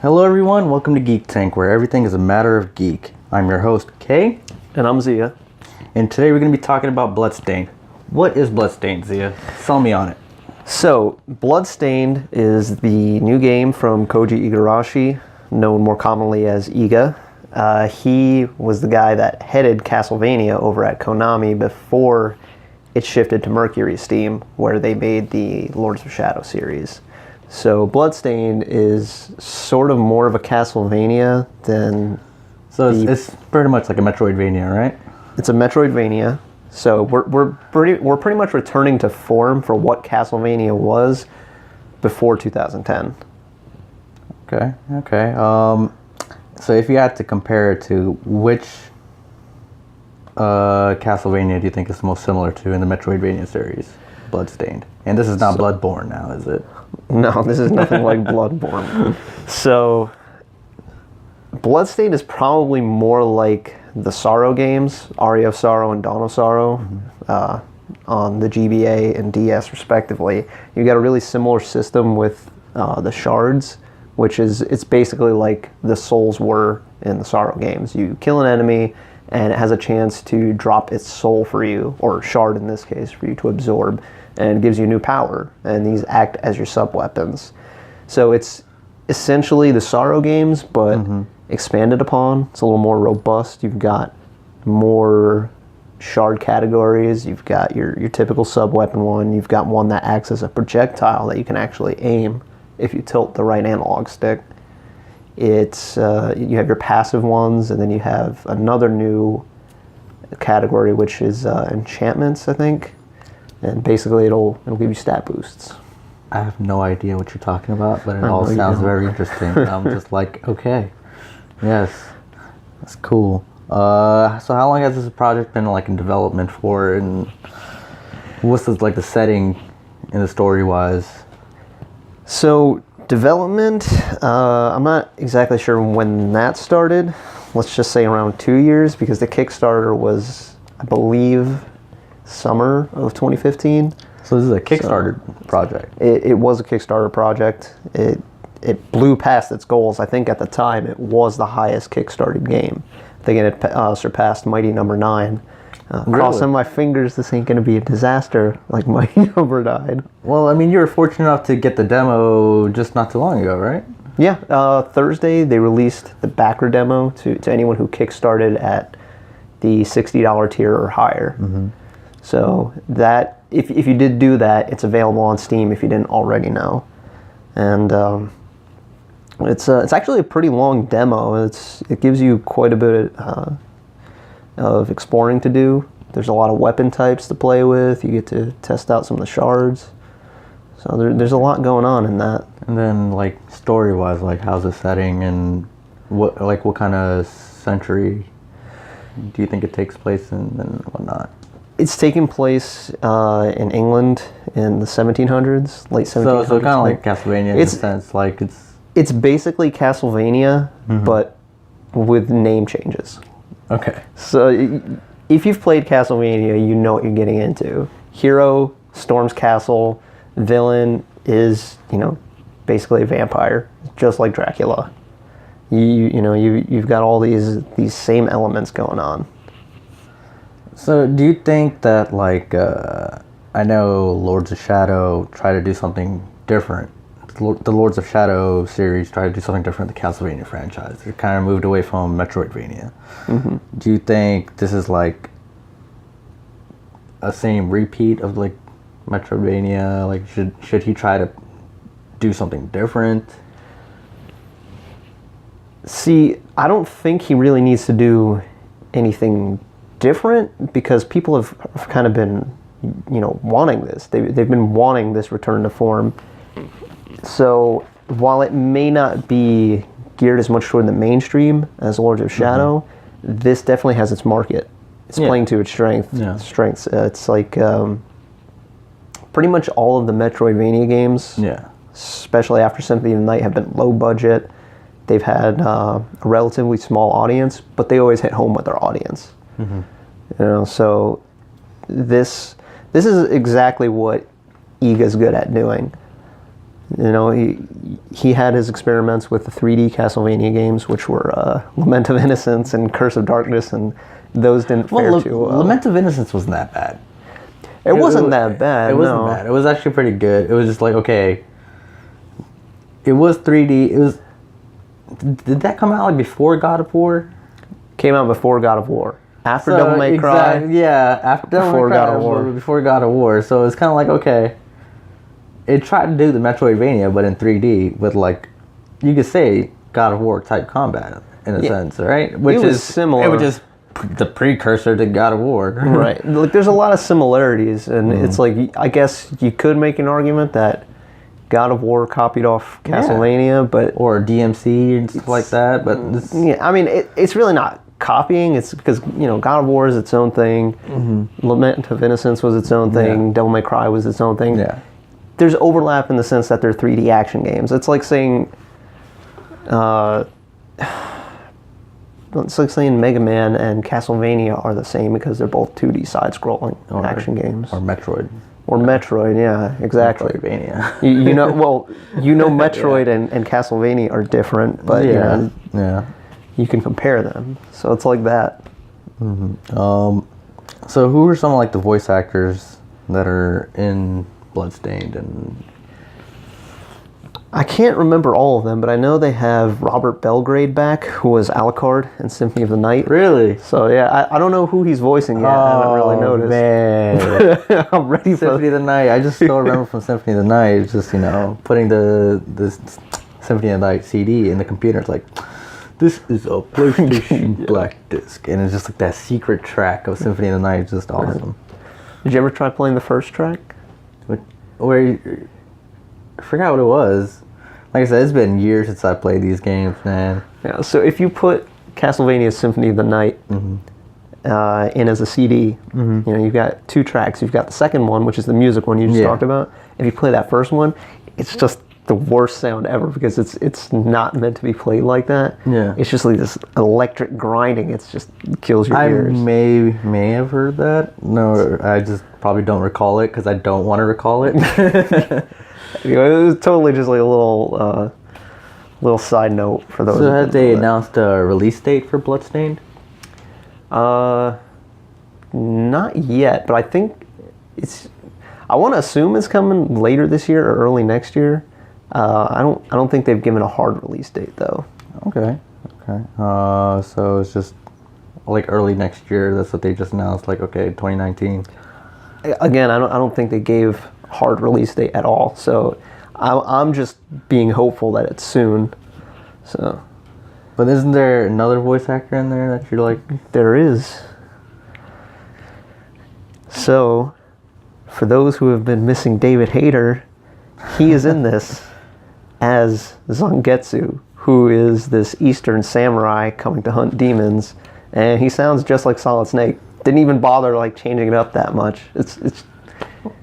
Hello everyone, welcome to Geek Tank, where everything is a matter of geek. I'm your host, Kay. And I'm Zia. And today we're going to be talking about Bloodstained. What is Bloodstained, Zia? Sell me on it. So, Bloodstained is the new game from Koji Igarashi, known more commonly as Iga. He was the guy that headed Castlevania over at Konami before it shifted to Mercury Steam, where they made the Lords of Shadow series. So Bloodstained is sort of more of a Castlevania than... So it's pretty much like a Metroidvania, right? It's a Metroidvania. So we're pretty much returning to form for what Castlevania was before 2010. Okay. So if you had to compare it to which Castlevania do you think is most similar to in the Metroidvania series? Bloodstained. And this is not Bloodborne now, is it? No, this is nothing like Bloodborne. So, Bloodstained is probably more like the Sorrow games, Aria of Sorrow and Dawn of Sorrow, on the GBA and DS respectively. You got a really similar system with the shards, which is, it's basically like the souls were in the Sorrow games. You kill an enemy, and it has a chance to drop its soul for you, or shard in this case, for you to absorb, and it gives you new power, and these act as your sub-weapons. So it's essentially the Sorrow games, but expanded upon. It's a little more robust. You've got more shard categories. You've got your typical sub-weapon one. You've got one that acts as a projectile that you can actually aim if you tilt the right analog stick. It's you have your passive ones, and then you have another new category, which is enchantments, I think. And basically, it'll give you stat boosts. I have no idea what you're talking about, but it all sounds very interesting. I'm just like, okay, yes, that's cool. So how long has this project been like in development for, and what's the setting in the story-wise? So development, I'm not exactly sure when that started. Let's just say around 2 years, because the Kickstarter was, I believe, summer of 2015. So this is a Kickstarter project. It was a Kickstarter project. It blew past its goals. I think at the time it was the highest Kickstarted game. I think it had surpassed Mighty Number 9. Crossing my fingers this ain't going to be a disaster like Mighty Number 9. Well, I mean, you were fortunate enough to get the demo just not too long ago, right? Yeah, Thursday they released the backer demo to anyone who Kickstarted at the $60 tier or higher. So that, if you did do that, it's available on Steam if you didn't already know. And it's actually a pretty long demo. It gives you quite a bit of exploring to do. There's a lot of weapon types to play with. You get to test out some of the shards. So there's a lot going on in that. And then, like, story-wise, like, how's the setting, and what kind of century do you think it takes place in, and whatnot? It's taking place in England in the 1700s, late 1700s. So kind of like Castlevania in a sense, like it's basically Castlevania, but with name changes. Okay. So if you've played Castlevania, you know what you're getting into. Hero storms castle. Villain is, basically a vampire, just like Dracula. You've got all these same elements going on. So do you think that, like, I know Lords of Shadow try to do something different. The Lords of Shadow series try to do something different than the Castlevania franchise. They kind of moved away from Metroidvania. Do you think this is like a same repeat of like Metroidvania? Like, should he try to do something different? See, I don't think he really needs to do anything different, because people have kind of been, wanting this. They've been wanting this return to form. So while it may not be geared as much toward the mainstream as Lords of Shadow, this definitely has its market. It's playing to its strengths. It's like pretty much all of the Metroidvania games, especially after Symphony of the Night, have been low budget. They've had a relatively small audience, but they always hit home with their audience. So this is exactly what Iga's good at doing. You know, he had his experiments with the 3D Castlevania games, which were Lament of Innocence and Curse of Darkness, and those didn't fare too well. Lament of Innocence wasn't that bad. It wasn't that bad. It wasn't bad. It was actually pretty good. It was just like, okay, it was 3D. It was. Did that come out like before God of War? Came out before God of War. After Devil May Cry. Yeah, after Devil May Cry, God of War. Before God of War. So it's kind of like, okay, it tried to do the Metroidvania, but in 3D with like, you could say God of War type combat in a sense, right? Which is similar. It was just the precursor to God of War. Right. Like, there's a lot of similarities, and it's like, I guess you could make an argument that God of War copied off Castlevania, but or DMC and stuff like that. But I mean, it's really not copying. It's because, you know, God of War is its own thing. Lament of Innocence was its own thing. Devil May Cry was its own thing. Yeah. There's overlap in the sense that they're 3D action games. It's like saying, Mega Man and Castlevania are the same because they're both 2D side-scrolling action games. Or Metroid. Or Metroid, yeah, exactly. Metroidvania. you know, Metroid and Castlevania are different, but you know, you can compare them. So it's like that. So who are some of like the voice actors that are in Bloodstained? And I can't remember all of them, but I know they have Robert Belgrade back, who was Alucard in Symphony of the Night. Really? So yeah, I don't know who he's voicing yet. I haven't really noticed. Man. I'm ready for Symphony of the Night. I just still remember from Symphony of the Night, it's just, you know, putting the Symphony of the Night CD in the computer. It's like, this is a PlayStation Black Disc. And it's just like that secret track of Symphony of the Night. It's just awesome. Did you ever try playing the first track? Where I forgot what it was. Like I said, it's been years since I played these games, man. Yeah, so if you put Castlevania Symphony of the Night in as a CD, you know, you've got two tracks. You've got the second one, which is the music one you just talked about. If you play that first one, it's just the worst sound ever because it's not meant to be played like that. Yeah. It's just like this electric grinding. It's just kills your ears. I may have heard that. No, I just probably don't recall it because I don't want to recall it. You know, it was totally just like a little side note for those. So had they announced a release date for Bloodstained? Not yet, but I think I want to assume it's coming later this year or early next year. I don't think they've given a hard release date though. Okay. So it's just like early next year. That's what they just announced. Like, okay, 2019. Again, I don't think they gave hard release date at all. So I'm just being hopeful that it's soon. So. But isn't there another voice actor in there that you're like? There is. So, for those who have been missing David Hayter, he is in this as Zangetsu, who is this Eastern samurai coming to hunt demons, and he sounds just like Solid Snake. Didn't even bother like changing it up that much. It's.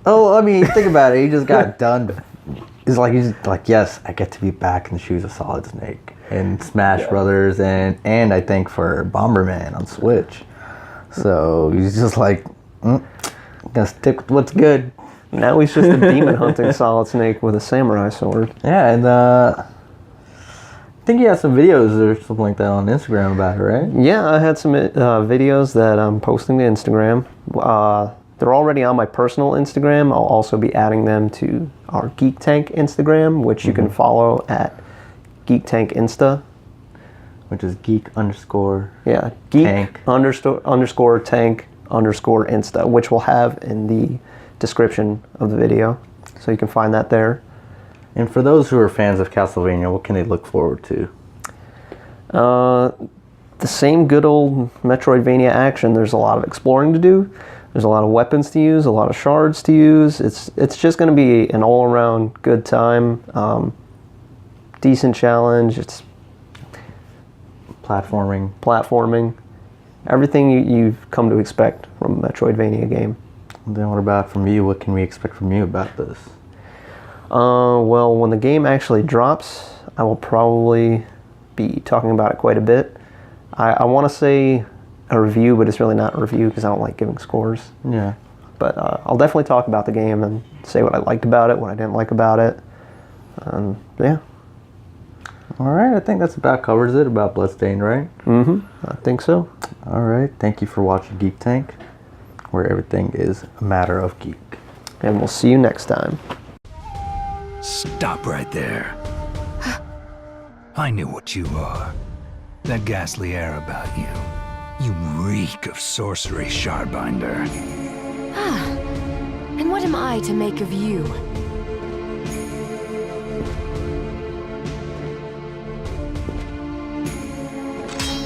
Oh, I mean, think about it. He just got done. He's like, yes, I get to be back in the shoes of Solid Snake and Smash Brothers, and I think for Bomberman on Switch. So he's just like, gonna stick with what's good. Now he's just a demon hunting Solid Snake with a samurai sword. Yeah, and I think he has some videos or something like that on Instagram about it, right? Yeah, I had some videos that I'm posting to Instagram. They're already on my personal Instagram. I'll also be adding them to our Geek Tank Instagram, which you can follow at Geek Tank Insta. Which is geek underscore Geek tank underscore tank underscore Insta, which we'll have in the description of the video. So you can find that there. And for those who are fans of Castlevania, what can they look forward to? The same good old Metroidvania action. There's a lot of exploring to do. There's a lot of weapons to use, a lot of shards to use. It's just going to be an all-around good time. Decent challenge. It's platforming. Everything you've come to expect from a Metroidvania game. Then what about from you? What can we expect from you about this? Well, when the game actually drops, I will probably be talking about it quite a bit. I want to say a review, but it's really not a review because I don't like giving scores. Yeah. But I'll definitely talk about the game and say what I liked about it, what I didn't like about it. Yeah. All right, I think that's about covers it about Bloodstained, right? I think so. All right, thank you for watching Geek Tank, where everything is a matter of geek. And we'll see you next time. Stop right there. I knew what you are. That ghastly air about you. You reek of sorcery, Shardbinder. And what am I to make of you?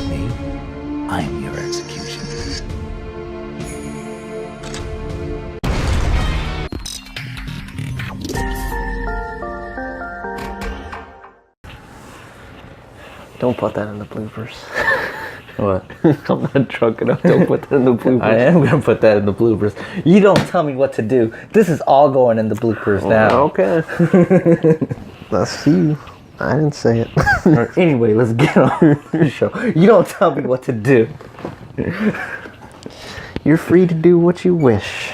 Me? I am your executioner. Don't put that in the bloopers. What? I'm not drunk enough. Don't put that in the bloopers. I am going to put that in the bloopers. You don't tell me what to do. This is all going in the bloopers now. Okay. Let's see. I didn't say it. Anyway, let's get on the show. You don't tell me what to do. You're free to do what you wish.